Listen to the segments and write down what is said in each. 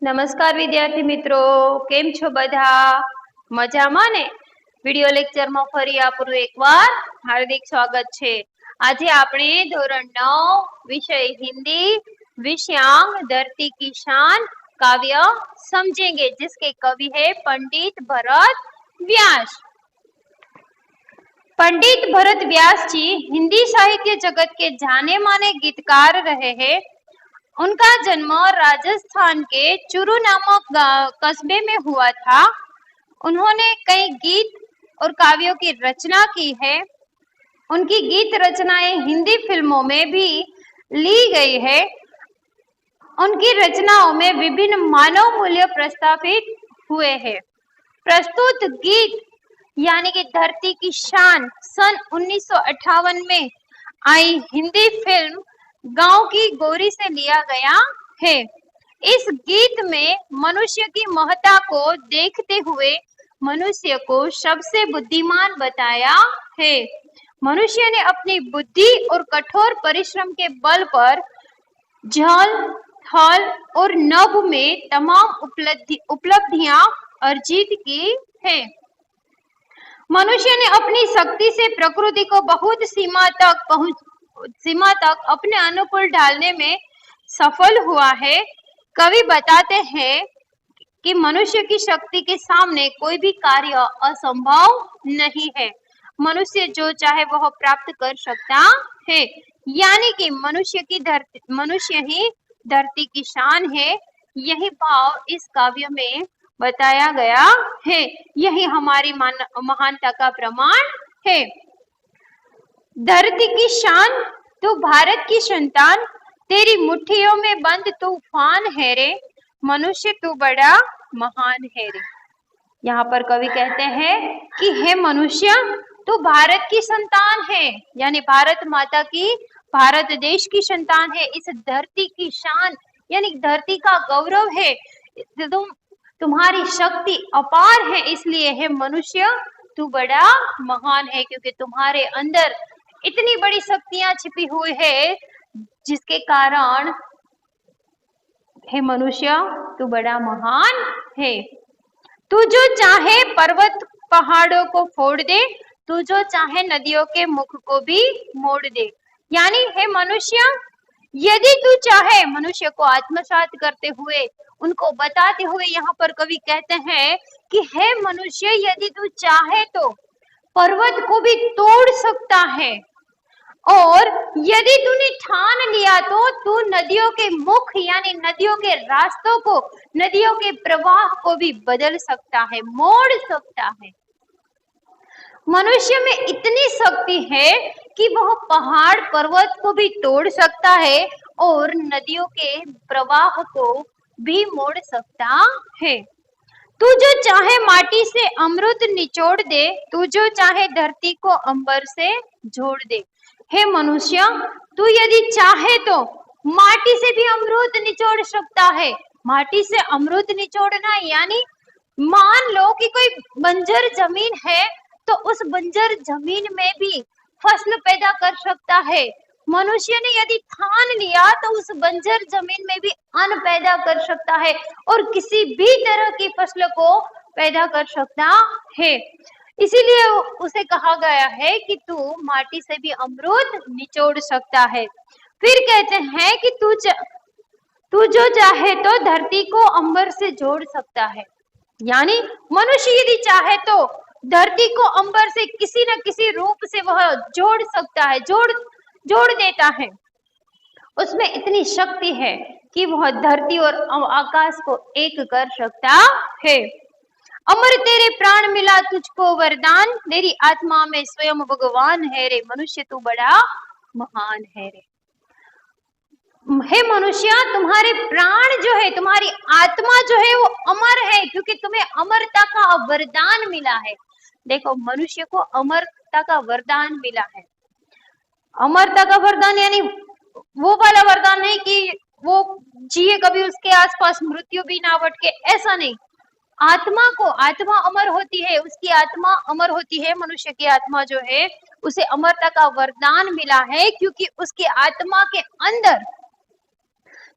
નમસ્કાર વિદ્યાર્થી મિત્રો, કેમ છો બધા? મજામાં ને? વિડિયો લેક્ચરમાં ફરી આપણું એકવાર હાર્દિક સ્વાગત છે। આજે આપણે ધોરણ 9 વિષય हिंदी विषयांक धरती की शान काव्य समझेंगे, जिसके कवि है पंडित भरत व्यास। पंडित भरत व्यास जी हिंदी साहित्य जगत के जाने माने गीतकार रहे हैं। उनका जन्म राजस्थान के चूरू नामक कस्बे में हुआ था। उन्होंने कई गीत और काव्यों की रचना की है। उनकी गीत रचनाएं हिंदी फिल्मों में भी ली गई है। उनकी रचनाओं में विभिन्न मानव मूल्य प्रस्तावित हुए हैं। प्रस्तुत गीत यानी कि धरती की शान सन 1958 में आई हिंदी फिल्म गांव की गोरी से लिया गया है। इस गीत में मनुष्य की महत्ता को देखते हुए मनुष्य को सबसे बुद्धिमान बताया है। मनुष्य ने अपनी बुद्धि और कठोर परिश्रम के बल पर जल, थल और नभ में तमाम उपलब्धियां अर्जित की है। मनुष्य ने अपनी शक्ति से प्रकृति को बहुत सीमा तक अपने अनुकूल ढालने में सफल हुआ है। कवि बताते हैं कि मनुष्य की शक्ति के सामने कोई भी कार्य असंभव नहीं है। मनुष्य जो चाहे वह प्राप्त कर सकता है, यानी कि मनुष्य ही धरती की शान है। यही भाव इस काव्य में बताया गया है। यही हमारी महानता का प्रमाण है। धरती की शान, तू भारत की संतान, तेरी मुट्ठियों में बंद तूफान है रे, मनुष्य तू बड़ा महान है रे। यहाँ पर कवि कहते हैं कि हे मनुष्य, तू भारत की संतान है, यानी भारत माता की, भारत देश की संतान है। इस धरती की शान यानी धरती का गौरव है। तुम्हारी शक्ति अपार है, इसलिए हे मनुष्य तू बड़ा महान है, क्योंकि तुम्हारे अंदर इतनी बड़ी शक्तियां छिपी हुई है, जिसके कारण हे मनुष्य तू बड़ा महान है। तू जो चाहे पर्वत पहाड़ों को फोड़ दे, तू जो चाहे नदियों के मुख को भी मोड़ दे। यानी हे मनुष्य, यदि तू चाहे, मनुष्य को आत्मसात करते हुए, उनको बताते हुए यहाँ पर कवि कहते हैं कि हे मनुष्य, यदि तू चाहे तो पर्वत को भी तोड़ सकता है, और यदि तूने ठान लिया तो तू नदियों के मुख यानी नदियों के रास्तों को, नदियों के प्रवाह को भी बदल सकता है, मोड़ सकता है। मनुष्य में इतनी शक्ति है कि वह पहाड़ पर्वत को भी तोड़ सकता है और नदियों के प्रवाह को भी मोड़ सकता है। तू जो चाहे माटी से अमृत निचोड़ दे, तू जो चाहे धरती को अंबर से जोड़ दे। हे मनुष्य, तू यदि चाहे तो माटी से भी अमृत निचोड़ सकता है। माटी से अमृत निचोड़ना यानी मान लो कि कोई बंजर जमीन है, तो उस बंजर जमीन में भी फसल पैदा कर सकता है। मनुष्य ने यदि ठान लिया तो उस बंजर जमीन में भी अन्न पैदा कर सकता है और किसी भी तरह की फसल को पैदा कर सकता है। इसीलिए उसे कहा गया है कि तू माटी से भी अमृत निचोड़ सकता है। फिर कहते हैं कि तू जो चाहे तो धरती को अंबर से जोड़ सकता है। यानी मनुष्य यदि चाहे तो धरती को अंबर से किसी न किसी रूप से वह जोड़ सकता है, जोड़ देता है। उसमें इतनी शक्ति है कि वह धरती और आकाश को एक कर सकता है। अमर तेरे प्राण मिला तुझको वरदान, तेरी आत्मा में स्वयं भगवान है रे, मनुष्य तू बड़ा महान है रे। हे मनुष्य, तुम्हारे प्राण जो है, तुम्हारी आत्मा जो है वो अमर है, क्योंकि तुम्हें अमरता का वरदान मिला है। देखो, मनुष्य को अमरता का वरदान मिला है। अमरता का वरदान यानी वो वाला वरदान नहीं कि वो जिए कभी उसके आसपास मृत्यु भी ना भटके, ऐसा नहीं। आत्मा अमर होती है, उसकी आत्मा अमर होती है। मनुष्य की आत्मा जो है उसे अमरता का वरदान मिला है, क्योंकि उसकी आत्मा के अंदर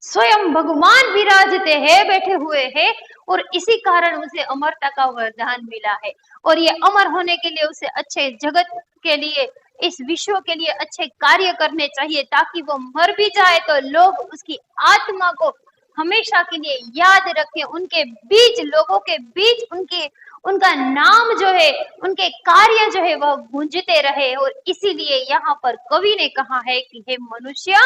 स्वयं भगवान विराजते हैं, बैठे हुए हैं, और इसी कारण उसे अमरता का वरदान मिला है। और ये अमर होने के लिए उसे अच्छे जगत के लिए, इस विश्व के लिए अच्छे कार्य करने चाहिए, ताकि वो मर भी जाए तो लोग उसकी आत्मा को हमेशा के लिए याद रखें, उनके बीच, लोगों के बीच उनका नाम जो है, उनके कार्य जो है वह गूंजते रहे। और इसीलिए यहाँ पर कवि ने कहा है कि हे मनुष्य,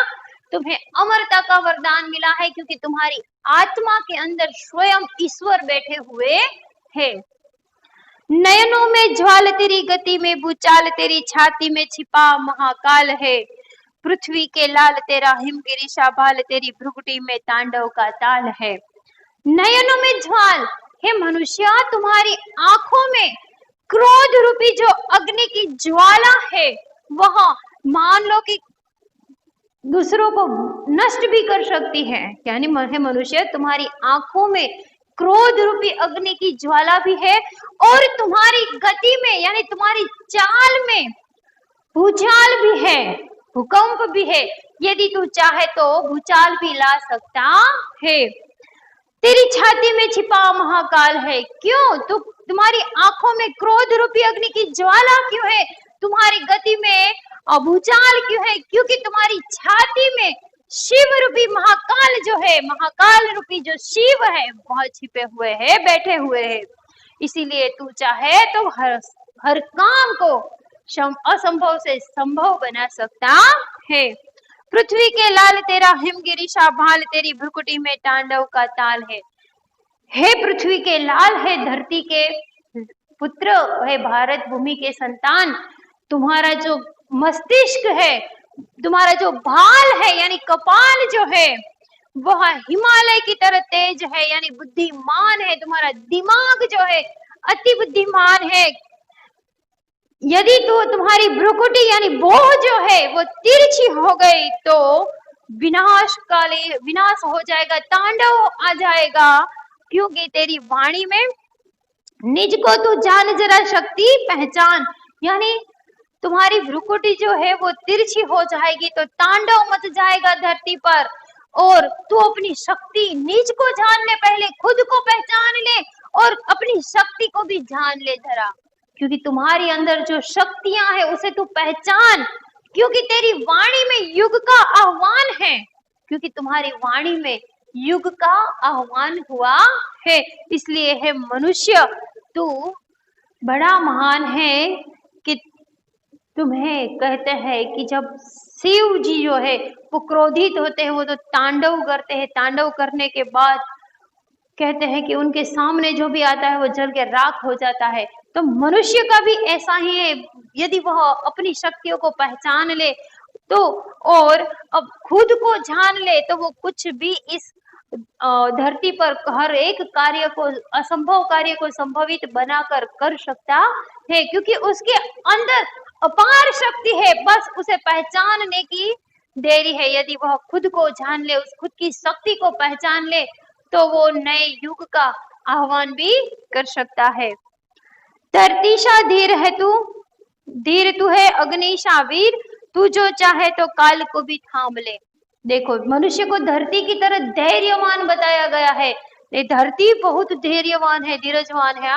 तुम्हें अमरता का वरदान मिला है, क्योंकि तुम्हारी आत्मा के अंदर स्वयं ईश्वर बैठे हुए हैं। नयनों में ज्वाल तेरी गति में भूचाल, तेरी छाती में छिपा महाकाल है। पृथ्वी के लाल तेरा हिमगिरीशा भाल, तेरी भ्रुकुटी में तांडव का ताल है। नयनों में ज्वाल, हे मनुष्य, तुम्हारी आंखों में क्रोध रूपी जो अग्नि की ज्वाला है, वह मान लो कि दूसरों को नष्ट भी कर सकती है। यानी हे मनुष्य, तुम्हारी आंखों में क्रोध रूपी अग्नि की ज्वाला भी है, और तुम्हारी गति में यानी तुम्हारी चाल में भूचाल भी है, भूकंप भी है। यदि तू चाहे तो भूचाल भी ला सकता है। तेरी छाती में छिपा महाकाल है। क्यों? तुम्हारी आंखों में क्रोध रूपी अग्नि की ज्वाला क्यों है? तुम्हारी गति में भूचाल क्यों है? क्योंकि तुम्हारी छाती में शिव रूपी महाकाल जो है, महाकाल रूपी जो शिव है, वह छिपे हुए है, बैठे हुए है। इसीलिए तू चाहे तो हर काम को असंभव से संभव बना सकता है। पृथ्वी के लाल तेरा हिमगिरीशा भाल, तेरी भ्रुकुटी में तांडव का ताल है। हे पृथ्वी के लाल, है धरती के पुत्र, है भारत भूमि के संतान, तुम्हारा जो मस्तिष्क है, तुम्हारा जो भाल है यानी कपाल जो है, वह हिमालय की तरह तेज है, यानी बुद्धिमान है। तुम्हारा दिमाग जो है अति बुद्धिमान है। यदि तो तुम्हारी भ्रुकुटी यानी बोह जो है वो तिरछी हो गई तो विनाश हो जाएगा, तांडव आ जाएगा। क्योंकि तेरी वाणी में निज को तू जान जरा शक्ति पहचान, यानी तुम्हारी भ्रुकुटी जो है वो तिरछी हो जाएगी तो तांडव मच जाएगा धरती पर। और तू अपनी शक्ति निज को जान ले, पहले खुद को पहचान ले और अपनी शक्ति को भी जान ले जरा, क्योंकि तुम्हारी अंदर जो शक्तियां है उसे तू पहचान। क्योंकि तेरी वाणी में युग का आह्वान है, क्योंकि तुम्हारी वाणी में युग का आह्वान हुआ है। इसलिए है मनुष्य, तू बड़ा महान है कि तुम्हें कहते हैं कि जब शिव जी जो है वो क्रोधित होते हैं, वो तो तांडव करते हैं। तांडव करने के बाद कहते हैं कि उनके सामने जो भी आता है वो जल के राख हो जाता है। तो मनुष्य का भी ऐसा ही है, यदि वह अपनी शक्तियों को पहचान ले तो और अब खुद को जान ले तो वो कुछ भी इस धरती पर हर एक कार्य को, असंभव कार्य को संभवित बनाकर कर सकता है, क्योंकि उसके अंदर अपार शक्ति है। बस उसे पहचानने की देरी है। यदि वह खुद को जान ले, उस खुद की शक्ति को पहचान ले, तो वो नए युग का आह्वान भी कर सकता है। धरतीशा धीर है तू, धीर तू है अग्निशा वीर, तू जो चाहे तो काल को भी थाम ले। देखो, मनुष्य को धरती की तरह धैर्यवान बताया गया है। ये धरती बहुत धैर्यवान है, धीरजवान है।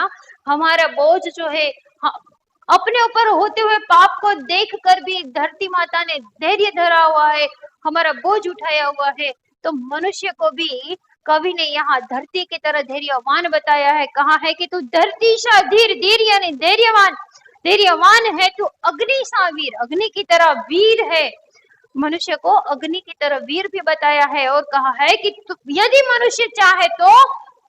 हमारा बोझ जो है, अपने ऊपर होते हुए पाप को देखकर भी धरती माता ने धैर्य धरा हुआ है, हमारा बोझ उठाया हुआ है। तो मनुष्य को भी कवि ने यहाँ धरती की तरह धैर्यवान बताया है। कहा है कि तू धरतीशा धीर, धीर यानी धैर्यवान, धैर्यवान है तू। अग्निशा वीर, अग्नि की तरह वीर है। मनुष्य को अग्नि की तरह वीर भी बताया है। और कहा है कि यदि मनुष्य चाहे तो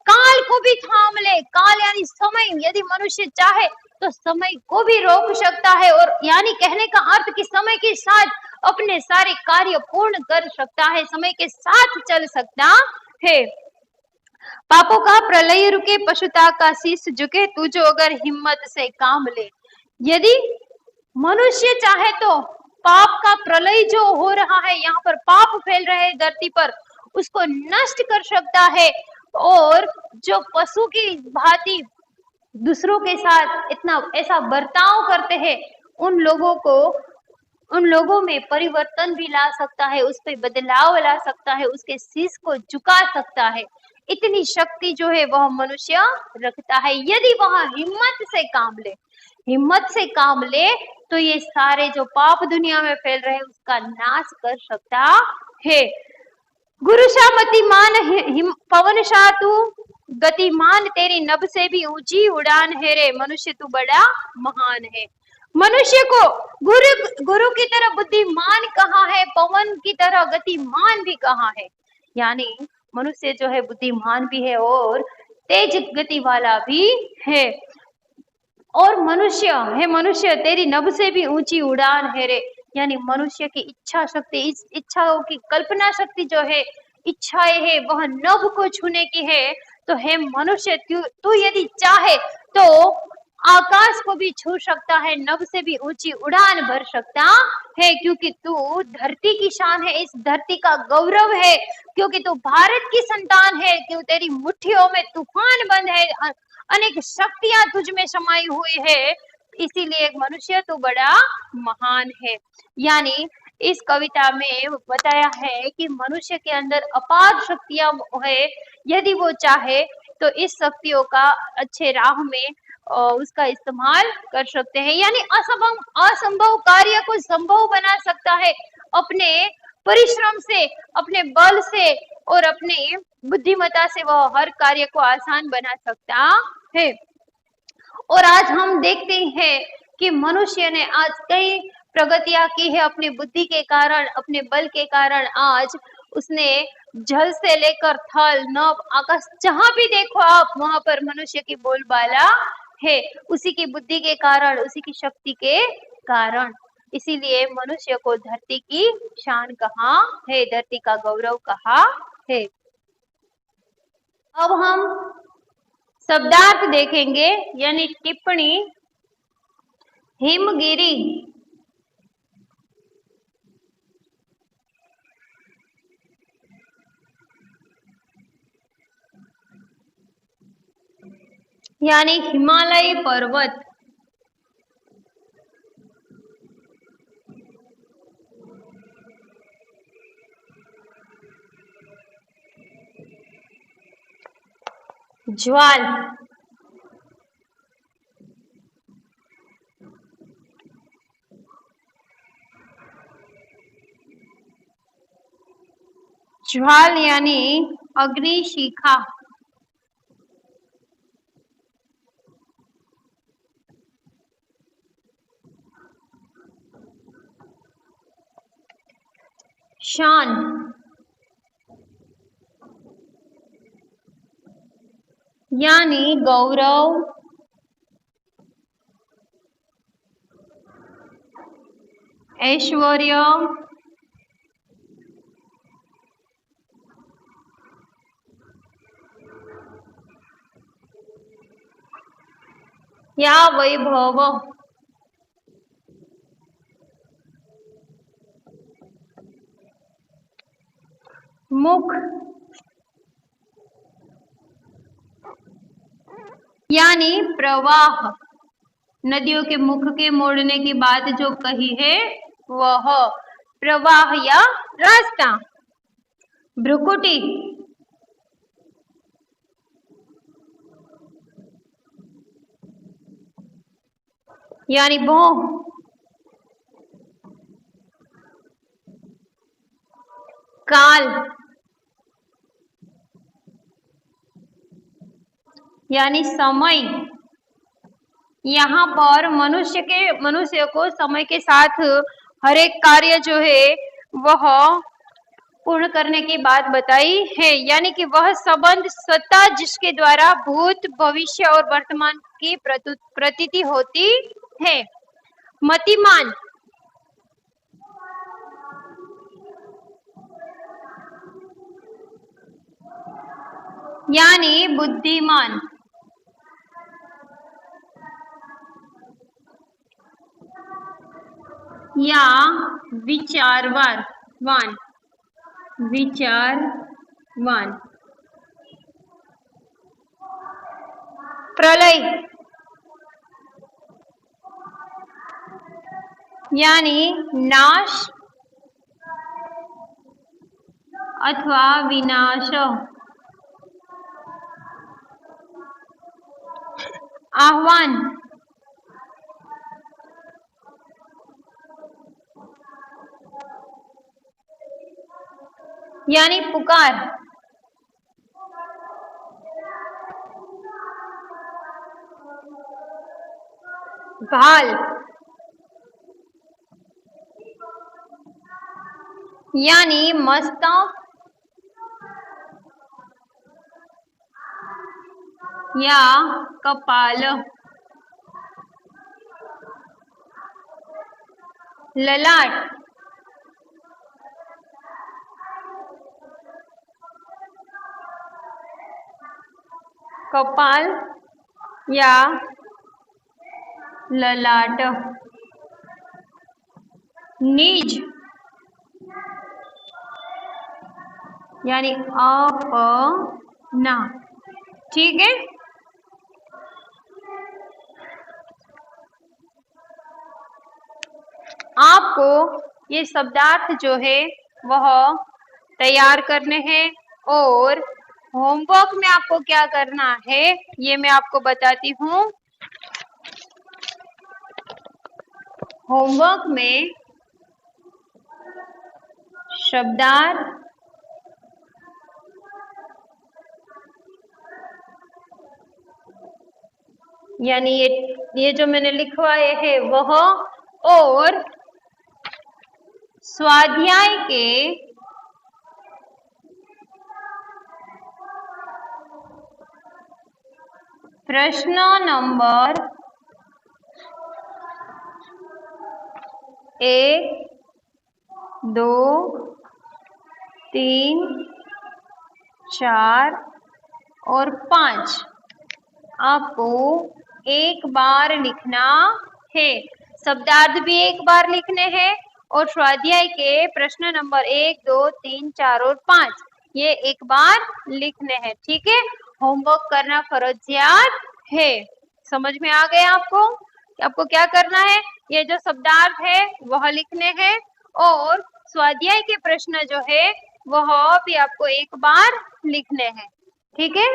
काल को भी थाम ले। काल यानी समय, यदि मनुष्य चाहे तो समय को भी रोक सकता है। और यानी कहने का अर्थ कि समय के साथ अपने सारे कार्य पूर्ण कर सकता है, समय के साथ चल सकता है। पापों का प्रलय रुके, पशुता का शीश झुके, तू जो अगर हिम्मत से काम ले। यदि मनुष्य चाहे तो पाप का प्रलय जो हो रहा है, यहाँ पर पाप फैल रहे हैं धरती पर, उसको नष्ट कर सकता है। और जो पशु की भांति दूसरों के साथ इतना ऐसा बर्ताव करते हैं, उन लोगों को उन लोगों में परिवर्तन भी ला सकता है, उस पे बदलाव ला सकता है, उसके शीश को झुका सकता है। इतनी शक्ति जो है वह मनुष्य रखता है, यदि वह हिम्मत से काम ले तो ये सारे जो पाप दुनिया में फैल रहे हैं उसका नाश कर सकता है। गुरु शाह मतिमान पवन शाह तू गतिमान, तेरी नभ से भी ऊंची उड़ान है रे, मनुष्य तू बड़ा महान है। मनुष्य को गुरु की तरह बुद्धिमान कहाँ है, पवन की तरह गतिमान भी कहाँ है। यानी मनुष्य जो है बुद्धिमान भी है और तेज गति वाला भी है। और मनुष्य तेरी नभ से भी ऊंची उड़ान है रे। यानी मनुष्य की इच्छा शक्ति, इस इच्छाओं की कल्पना शक्ति जो है, इच्छाएं है वह नभ को छूने की है। तो हे मनुष्य, तू यदि चाहे तो आकाश को भी छू सकता है, नभ से भी ऊंची उड़ान भर सकता है, क्योंकि तू धरती की शान है, इस धरती का गौरव है, क्योंकि तू भारत की संतान है, क्यों तेरी मुट्ठियों में तूफान बंद है, अनेक शक्तियां तुझ में समाई हुई है, इसीलिए एक मनुष्य तो बड़ा महान है। यानी इस कविता में बताया है कि मनुष्य के अंदर अपार शक्तियां है, यदि वो चाहे तो इस शक्तियों का अच्छे राह में उसका इस्तेमाल कर सकते हैं। यानी असंभव कार्य को संभव बना सकता है, अपने परिश्रम से, अपने बल से और अपने बुद्धिमत्ता से वह हर कार्य को आसान बना सकता है। और आज हम देखते हैं कि मनुष्य ने आज कई प्रगतियां की है अपनी बुद्धि के कारण, अपने बल के कारण। आज उसने जल से लेकर थल, नभ, आकाश, जहां भी देखो आप वहां पर मनुष्य की बोलबाला है, उसी की बुद्धि के कारण, उसी की शक्ति के कारण। इसीलिए मनुष्य को धरती की शान कहा है, धरती का गौरव कहा है। अब हम शब्दार्थ देखेंगे, यानी टिप्पणी। हिमगिरी यानी हिमालय पर्वत। ज्वाल ज्वाल यानी अग्निशिखा। शान यानी गौरव, ऐश्वर्य, या वैभव। मुख यानी प्रवाह, नदियों के मुख के मोड़ने की बात जो कही है वह प्रवाह या रास्ता। भ्रुकुटी यानी भौं। काल यानी समय। यहाँ पर मनुष्य को समय के साथ हर एक कार्य जो है वह पूर्ण करने की बात बताई है। यानी कि वह संबंध स्वतः जिसके द्वारा भूत, भविष्य और वर्तमान की प्रतीति होती है। मतिमान यानी बुद्धिमान। या विचारवान, प्रलय यानी नाश अथवा विनाश। आह्वान यानी पुकार। भाल यानी मस्तक या कपाल। ललाट कपाल या ललाट। नीज यानी अपना। ठीक है, आपको ये शब्दार्थ जो है वह तैयार करने हैं और होमवर्क में आपको क्या करना है ये मैं आपको बताती हूँ। होमवर्क में शब्दार्थ यानी ये जो मैंने लिखवाए है वह, और स्वाध्याय के प्रश्न नंबर 1, 2, 3, 4 और 5 आपको एक बार लिखना है। शब्दार्थ भी एक बार लिखने हैं और स्वाध्याय के प्रश्न नंबर 1, 2, 3, 4 और 5 ये एक बार लिखने हैं। ठीक है, होमवर्क करना फर्जियात है। समझ में आ गया आपको कि आपको क्या करना है? ये जो शब्दार्थ है वह लिखने हैं और स्वाध्याय के प्रश्न जो है वह भी आपको एक बार लिखने हैं। ठीक है।